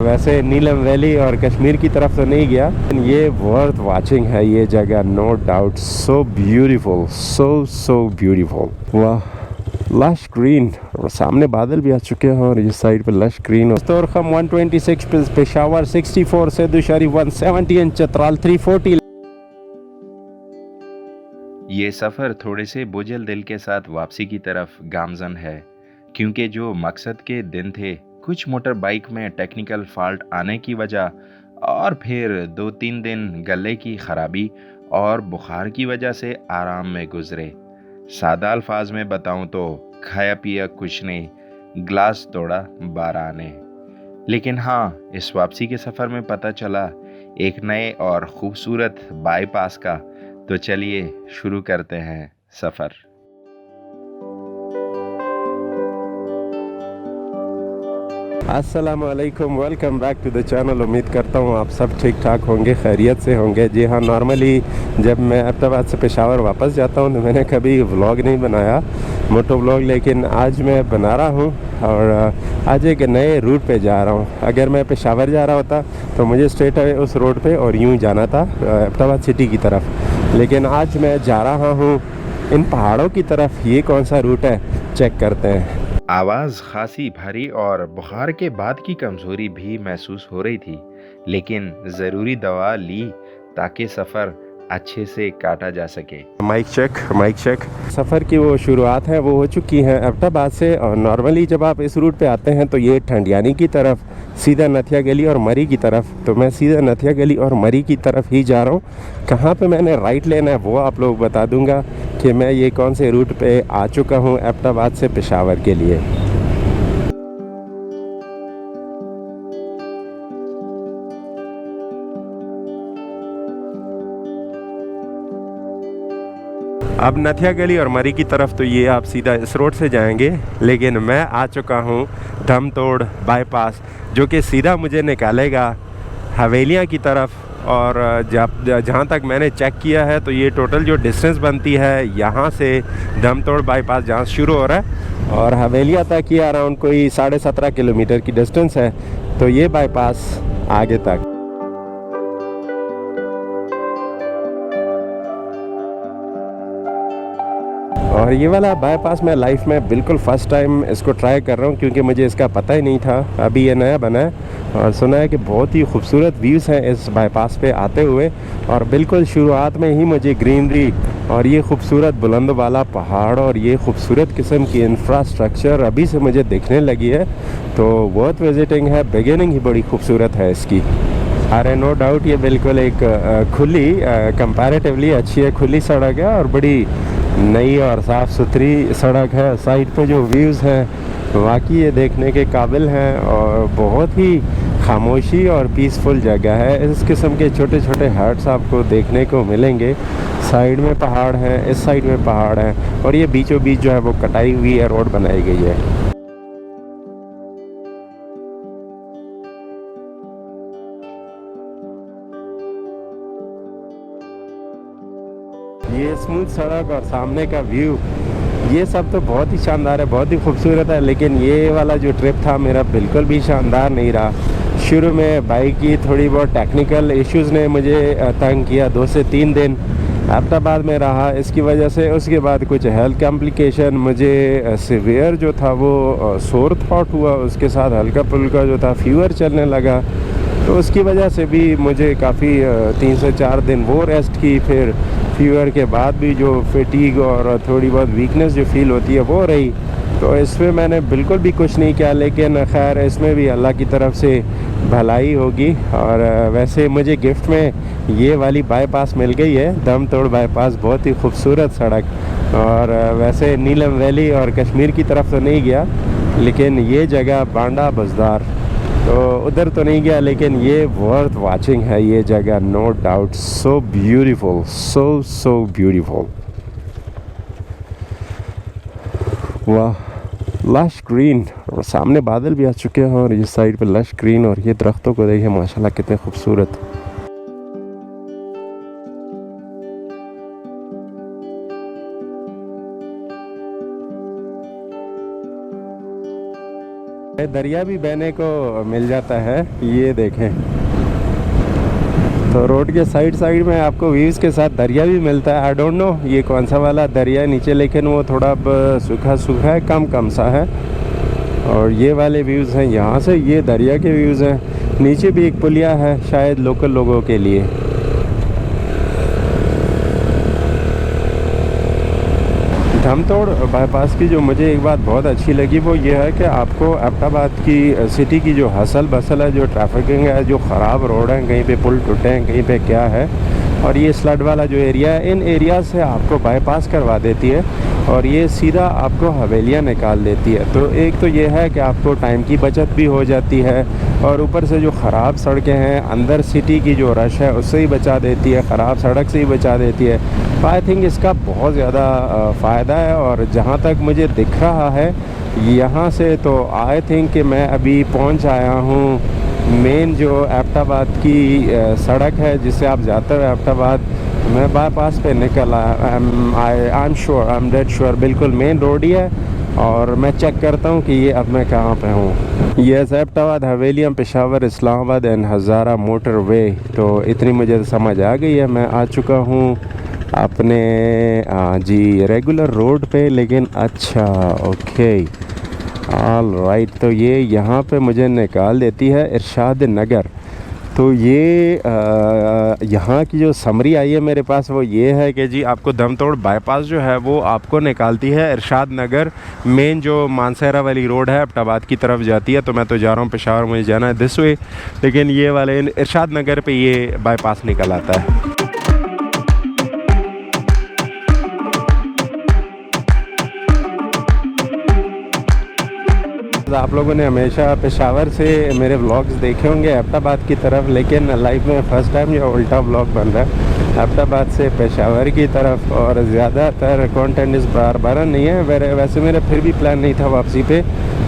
वैसे नीलम वैली और कश्मीर की तरफ तो नहीं गया, लेकिन ये वर्थ वाचिंग है ये जगह, no doubt. So beautiful, so beautiful. वाह, लश ग्रीन, और सामने बादल भी आ चुके हैं और इस साइड पे लश ग्रीन। मुस्तरखम 126, पेशावर 64, सैदू शरीफ 170, चतराल 340। ये सफ़र थोड़े से बोझल दिल के साथ वापसी की तरफ गामजन है, क्योंकि जो मकसद के दिन थे, कुछ मोटर बाइक में टेक्निकल फॉल्ट आने की वजह और फिर 2-3 दिन गले की खराबी और बुखार की वजह से आराम में गुजरे। सादा अल्फाज में बताऊं तो खाया पिया कुछ नहीं, ग्लास तोड़ा 12 ने। लेकिन हाँ, इस वापसी के सफ़र में पता चला एक नए और खूबसूरत बाईपास का। तो चलिए शुरू करते हैं सफ़र। अस्सलाम वालेकुम, welcome back to the channel. उम्मीद करता हूँ आप सब ठीक ठाक होंगे, खैरियत से होंगे। जी हाँ, नॉर्मली जब मैं अहमदाबाद से पेशावर वापस जाता हूँ तो मैंने कभी व्लॉग नहीं बनाया, मोटो व्लॉग, लेकिन आज मैं बना रहा हूँ और आज एक नए रूट पे जा रहा हूँ। अगर मैं पेशावर जा रहा होता तो मुझे स्ट्रेट अवे उस रोड पे और यूँ जाना था अहमदाबाद सिटी की तरफ, लेकिन आज मैं जा रहा हूँ इन पहाड़ों की तरफ। ये कौन सा रूट है, चेक करते हैं। आवाज़ खासी भारी और बुखार के बाद की कमज़ोरी भी महसूस हो रही थी, लेकिन ज़रूरी दवा ली ताकि सफ़र अच्छे से काटा जा सके। Mic check, mic check. सफ़र की वो शुरुआत है वो हो चुकी है अहमदाबाद से। और नॉर्मली जब आप इस रूट पे आते हैं तो ये ठंडियानी की तरफ, सीधा नथिया गली और मरी की तरफ, तो मैं सीधा नथिया गली और मरी की तरफ ही जा रहा हूँ। कहाँ पे मैंने राइट लेना है वो आप लोग बता दूँगा कि मैं ये कौन से रूट पे आ चुका हूँ अहमदाबाद से पेशावर के लिए। अब नथिया गली और मरी की तरफ तो ये आप सीधा इस रोड से जाएंगे, लेकिन मैं आ चुका हूँ धमतोड़ बाईपास, जो कि सीधा मुझे निकालेगा हवेलियाँ की तरफ। और जहाँ तक मैंने चेक किया है तो ये टोटल जो डिस्टेंस बनती है यहाँ से धमतोड़ बाईपास जहाँ शुरू हो रहा है और हवेलियाँ तक ये अराउंड कोई 17.5 किलोमीटर की डिस्टेंस है। तो ये बाईपास आगे तक। और ये वाला बाईपास मैं लाइफ में बिल्कुल फ़र्स्ट टाइम इसको ट्राई कर रहा हूँ, क्योंकि मुझे इसका पता ही नहीं था, अभी ये नया बना है। और सुना है कि बहुत ही खूबसूरत व्यूज़ हैं इस बाईपास पे आते हुए, और बिल्कुल शुरुआत में ही मुझे ग्रीनरी और ये खूबसूरत बुलंद वाला पहाड़ और ये खूबसूरत किस्म की इंफ्रास्ट्रक्चर अभी से मुझे दिखने लगी है। तो वर्थ विजिटिंग है, बिगिनिंग ही बड़ी खूबसूरत है इसकी। अरे नो डाउट ये बिल्कुल एक खुली, कंपैरेटिवली अच्छी है, खुली सड़क है और बड़ी नई और साफ़ सुथरी सड़क है। साइड पे जो व्यूज़ हैं वाकई ये देखने के काबिल हैं और बहुत ही खामोशी और पीसफुल जगह है। इस किस्म के छोटे छोटे हट्स आपको देखने को मिलेंगे। साइड में पहाड़ हैं, इस साइड में पहाड़ हैं, और ये बीचों बीच जो है वो कटाई हुई है, रोड बनाई गई है। ये स्मूथ सड़क और सामने का व्यू, ये सब तो बहुत ही शानदार है, बहुत ही खूबसूरत है। लेकिन ये वाला जो ट्रिप था मेरा बिल्कुल भी शानदार नहीं रहा। शुरू में बाइक की थोड़ी बहुत टेक्निकल इश्यूज़ ने मुझे तंग किया। 2 से 3 दिन अहमदाबाद में रहा इसकी वजह से। उसके बाद कुछ हेल्थ कॉम्प्लिकेशन, मुझे सीवियर जो था वो सोर थ्रॉट हुआ, उसके साथ हल्का फुल्का जो था फीवर चलने लगा। तो उसकी वजह से भी मुझे काफ़ी 3 से 4 दिन वो रेस्ट की। फिर फीवर के बाद भी जो फटीग और थोड़ी बहुत वीकनेस जो फील होती है वो रही। तो इसमें मैंने बिल्कुल भी कुछ नहीं किया, लेकिन खैर इसमें भी अल्लाह की तरफ से भलाई होगी। और वैसे मुझे गिफ्ट में ये वाली बाईपास मिल गई है, धमतोड़ बाईपास, बहुत ही खूबसूरत सड़क। और वैसे नीलम वैली और कश्मीर की तरफ तो नहीं गया, लेकिन ये जगह बांडा बज़दार, तो उधर तो नहीं गया, लेकिन ये वर्थ वाचिंग है ये जगह, no doubt. So beautiful, so beautiful. वाह, लश ग्रीन, और सामने बादल भी आ चुके हैं और इस साइड पे लश ग्रीन, और ये दरख्तों को देखिए माशाल्लाह कितने खूबसूरत। दरिया भी बहने को मिल जाता है, ये देखें। तो रोड के साइड में आपको व्यूज़ के साथ दरिया भी मिलता है। आई डोंट नो ये कौन सा वाला दरिया है नीचे, लेकिन वो थोड़ा सूखा सूखा है, कम सा है। और ये वाले व्यूज़ हैं यहाँ से, ये दरिया के व्यूज़ हैं। नीचे भी एक पुलिया है, शायद लोकल लोगों के लिए। धमतोड़ बाईपास की जो मुझे एक बात बहुत अच्छी लगी वो ये है कि आपको एबटाबाद की सिटी की जो हसल बसल है, जो ट्रैफिकिंग है, जो ख़राब रोड है, कहीं पे पुल टूटे हैं, कहीं पे क्या है, और ये स्लड वाला जो एरिया है, इन एरिया से आपको बाईपास करवा देती है और ये सीधा आपको हवेलियाँ निकाल देती है। तो एक तो ये है कि आपको टाइम की बचत भी हो जाती है और ऊपर से जो ख़राब सड़कें हैं अंदर सिटी की जो रश है उससे ही बचा देती है, ख़राब सड़क से ही बचा देती है। तो आई थिंक इसका बहुत ज़्यादा फ़ायदा है। और जहाँ तक मुझे दिख रहा है यहाँ से, तो आई थिंक कि मैं अभी पहुँच आया हूँ मेन जो एबटाबाद की सड़क है जिससे आप जाते हो एबटाबाद। मैं बाईपास पे निकल आया। I am sure, I am dead sure, बिल्कुल मेन रोड ही है। और मैं चेक करता हूँ कि ये अब मैं कहाँ पे हूँ। ये Abbottabad, Havelian, Peshawar, Islamabad and Hazara motorway. तो इतनी मुझे समझ आ गई है। मैं आ चुका हूँ अपने जी रेगुलर रोड पे, लेकिन अच्छा ओके ऑल राइट। तो ये यहाँ पे मुझे निकाल देती है इरशाद नगर। तो ये यहाँ की जो समरी आई है मेरे पास वो ये है कि जी आपको धमतोड़ बाईपास जो है वो आपको निकालती है इरशाद नगर। मेन जो मानसहरा वाली रोड है एबटाबाद की तरफ जाती है। तो मैं तो जा रहा हूँ पेशावर, मुझे जाना है दिस वे, लेकिन ये वाले इरशाद नगर पे ये बाईपास निकल आता है। आप लोगों ने हमेशा पेशावर से मेरे व्लॉग्स देखे होंगे एबटाबाद की तरफ, लेकिन लाइफ में फ़र्स्ट टाइम ये उल्टा व्लॉग बन रहा है एबटाबाद से पेशावर की तरफ। और ज़्यादातर कंटेंट इस बार नहीं है। वैसे मेरा फिर भी प्लान नहीं था वापसी पे,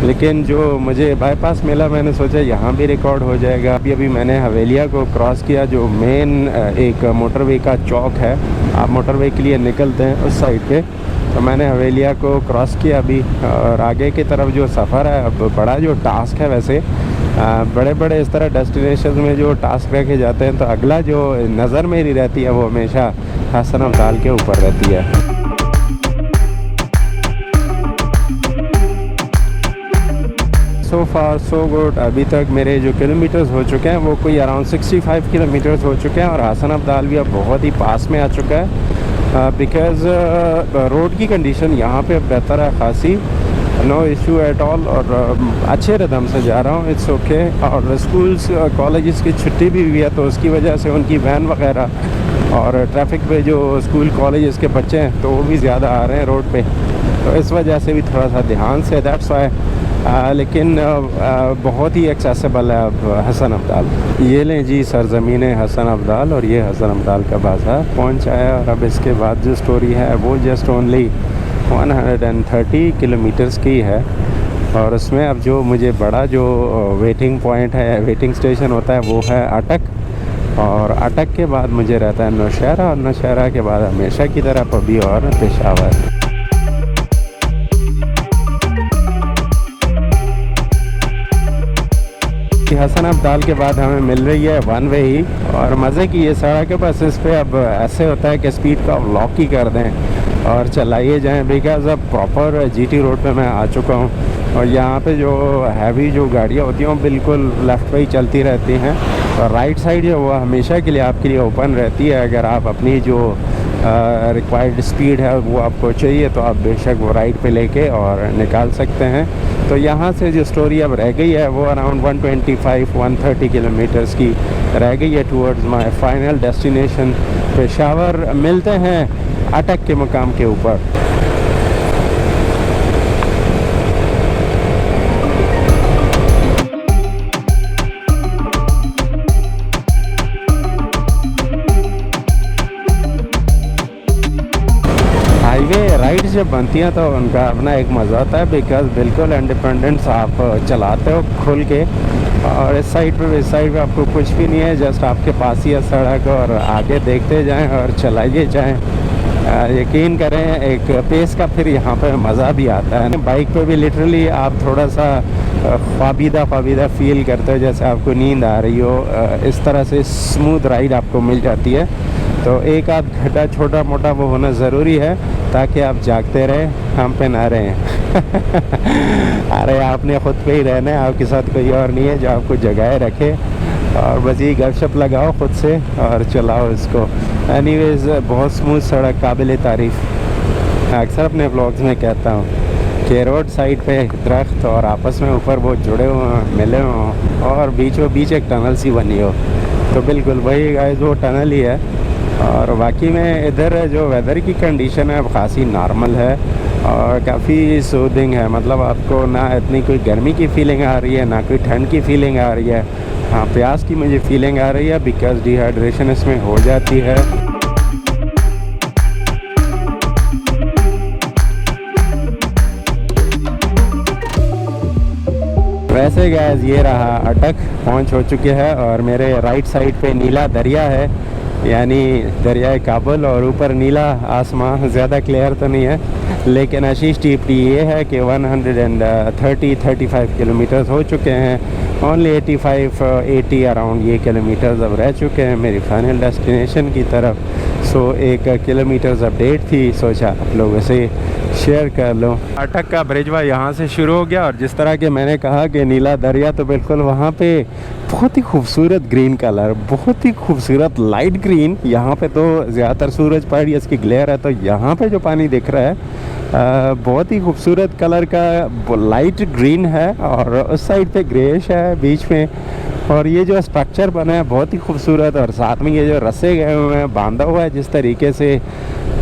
लेकिन जो मुझे बाईपास मिला मैंने सोचा यहाँ भी रिकॉर्ड हो जाएगा। अभी मैंने हवेलिया को क्रॉस किया, जो मेन एक मोटरवे का चौक है। आप मोटरवे के लिए निकलते हैं उस साइड पे, तो मैंने हवेलिया को क्रॉस किया अभी। और आगे की तरफ जो सफ़र है, अब बड़ा जो टास्क है, वैसे बड़े बड़े इस तरह डेस्टिनेशन में जो टास्क रखे जाते हैं, तो अगला जो नज़र मेरी रहती है वो हमेशा हसन अब्दाल के ऊपर रहती है। सो फार सो गुड। अभी तक मेरे जो किलोमीटर्स हो चुके हैं वो कोई अराउंड 65 किलोमीटर्स हो चुके हैं और हसन अब्दाल भी अब बहुत ही पास में आ चुका है। बिकॉज़ रोड की कंडीशन यहाँ पे बेहतर है खासी, नो इशू एट ऑल। और अच्छे रिदम से जा रहा हूँ, इट्स ओके। और स्कूल्स कॉलेजेस की छुट्टी भी हुई है, तो उसकी वजह से उनकी वैन वगैरह और ट्रैफिक पे जो स्कूल कॉलेजेस के बच्चे हैं तो वो भी ज़्यादा आ रहे हैं रोड पे, तो इस वजह से भी थोड़ा सा ध्यान से, दैट्स वाई। लेकिन बहुत ही एक्सेसिबल है अब हसन अब्दाल। ये लें जी सरज़मीन हसन अब्दाल, और ये हसन अब्दाल का बाज़ार पहुंच आया। और अब इसके बाद जो स्टोरी है वो जस्ट ओनली 130 किलोमीटर्स की है। और उसमें अब जो मुझे बड़ा जो वेटिंग पॉइंट है, वेटिंग स्टेशन होता है, वो है अटक। और अटक के बाद मुझे रहता है नौशहरा, और नौशहरा के बाद हमेशा की तरह पबी और पेशावर। हसन अब्दाल के बाद हमें मिल रही है वन वे ही, और मज़े की ये सड़क है। बस इस पर अब ऐसे होता है कि स्पीड का लॉक ही कर दें और चलाइए जाएं, बिकॉज़ अब प्रॉपर जीटी रोड पे मैं आ चुका हूँ। और यहाँ पे जो हैवी जो गाड़ियाँ होती हैं वो बिल्कुल लेफ़्ट पे ही चलती रहती हैं, और राइट साइड जो वो हमेशा के लिए आपके लिए ओपन रहती है। अगर आप अपनी जो रिक्वायर्ड स्पीड है वो आपको चाहिए तो आप बेशक वो राइट पे लेके और निकाल सकते हैं। तो यहाँ से जो स्टोरी अब रह गई है वो अराउंड 125-130 किलोमीटर्स की रह गई है towards my final destination Peshawar. मिलते हैं अटक के मुकाम के ऊपर। हाईवे राइड जब बनती हैं तो उनका अपना एक मज़ा होता है, बिकॉज बिल्कुल इंडिपेंडेंस आप चलाते हो खुल के। और इस साइड पे आपको कुछ भी नहीं है, जस्ट आपके पास ही है सड़क, और आगे देखते जाएं और चलाइए जाएं। यकीन करें एक पेस का फिर यहाँ पे मज़ा भी आता है। बाइक पे भी लिटरली आप थोड़ा सा ख्वाबीदा फील करते हो, जैसे आपको नींद आ रही हो। इस तरह से स्मूथ राइड आपको मिल जाती है। तो एक आध घंटा छोटा मोटा वो होना ज़रूरी है ताकि आप जागते रहें, हम पे ना रहें। अरे आपने ख़ुद पे ही रहना है, आपके साथ कोई और नहीं है जो आपको जगाए रखे। और बस ये गपशप लगाओ ख़ुद से और चलाओ इसको। एनीवेज़ बहुत स्मूथ सड़क, काबिल तारीफ़। अक्सर अपने ब्लॉग्स में कहता हूँ कि रोड साइड पे दरख्त और आपस में ऊपर वो जुड़े हुए हों, मिले हों और बीचों बीच एक टनल सी बनी हो। तो बिल्कुल वही गाइस वो टनल ही है। और बाकी में इधर जो वेदर की कंडीशन है खासी नॉर्मल है और काफ़ी सूदिंग है। मतलब आपको ना इतनी कोई गर्मी की फीलिंग आ रही है, ना कोई ठंड की फीलिंग आ रही है। हाँ, प्यास की मुझे फीलिंग आ रही है बिकॉज़ डिहाइड्रेशन इसमें हो जाती है। वैसे गाइस ये रहा अटक, पहुंच हो चुके हैं और मेरे राइट साइड पे नीला दरिया है, यानी दरियाए काबुल। और ऊपर नीला आसमां, ज़्यादा क्लियर तो नहीं है लेकिन आशीष टिप्पणी ये है कि 135 किलोमीटर्स हो चुके हैं। ओनली 80 अराउंड ये किलोमीटर्स अब रह चुके हैं मेरी फाइनल डेस्टिनेशन की तरफ। सो एक किलोमीटर्स अपडेट थी, सोचा आप लोगों से शेयर कर लो। अटक का ब्रिजवा यहाँ से शुरू हो गया और जिस तरह के मैंने कहा कि नीला दरिया, तो बिल्कुल वहाँ पे बहुत ही खूबसूरत ग्रीन कलर, बहुत ही खूबसूरत लाइट ग्रीन। यहाँ पे तो ज़्यादातर सूरज पड़ रही है, इसकी ग्लेयर है, तो यहाँ पे जो पानी दिख रहा है बहुत ही खूबसूरत कलर का लाइट ग्रीन है और उस साइड पे ग्रेश है बीच में। और ये जो स्ट्रक्चर बना है बहुत ही खूबसूरत, और साथ में ये जो रस्से गए हुए हैं, बांधा हुआ है जिस तरीके से,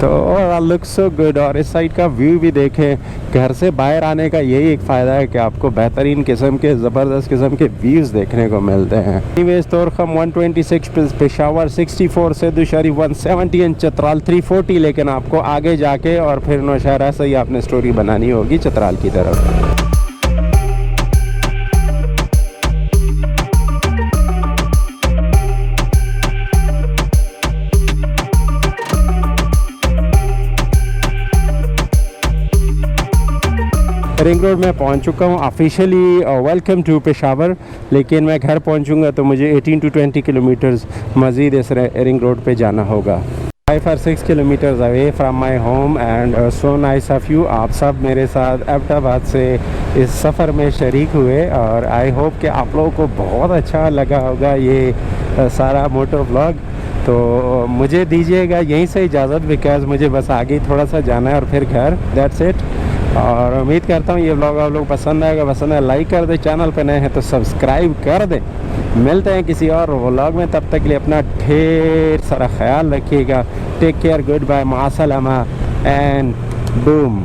तो लुक सो गुड। और इस साइड का व्यू भी देखें। घर से बाहर आने का यही एक फ़ायदा है कि आपको बेहतरीन किस्म के, ज़बरदस्त किस्म के व्यूज़ देखने को मिलते हैं। Anyways Torkham 126, Peshawar 64, Sidhu Sharif 170 and Chitral 340। लेकिन आपको आगे जाके और फिर नौशहरा से ही आपने स्टोरी बनानी होगी चतराल की तरफ। रिंग रोड में पहुंच चुका हूं ऑफिशियली। Welcome to Peshawar. लेकिन मैं घर पहुंचूंगा तो मुझे 18 to 20 किलोमीटर्स मज़ीद इस रिंग रोड पे जाना होगा। 5 or 6 kilometres away from my home and so nice of you. आप सब मेरे साथ एबटाबाद से इस सफ़र में शरीक हुए और आई होप कि आप लोगों को बहुत अच्छा लगा होगा ये सारा मोटो व्लॉग। तो मुझे दीजिएगा यहीं से इजाज़त बिकॉज़ मुझे बस आगे थोड़ा सा जाना है और फिर घर। That's it. और उम्मीद करता हूँ ये व्लॉग आप लोग पसंद आएगा। पसंद है लाइक कर दे, चैनल पे नए हैं तो सब्सक्राइब कर दें। मिलते हैं किसी और व्लॉग में, तब तक के लिए अपना ढेर सारा ख्याल रखिएगा। टेक केयर, गुड बाय, माअ सलामा एंड बूम।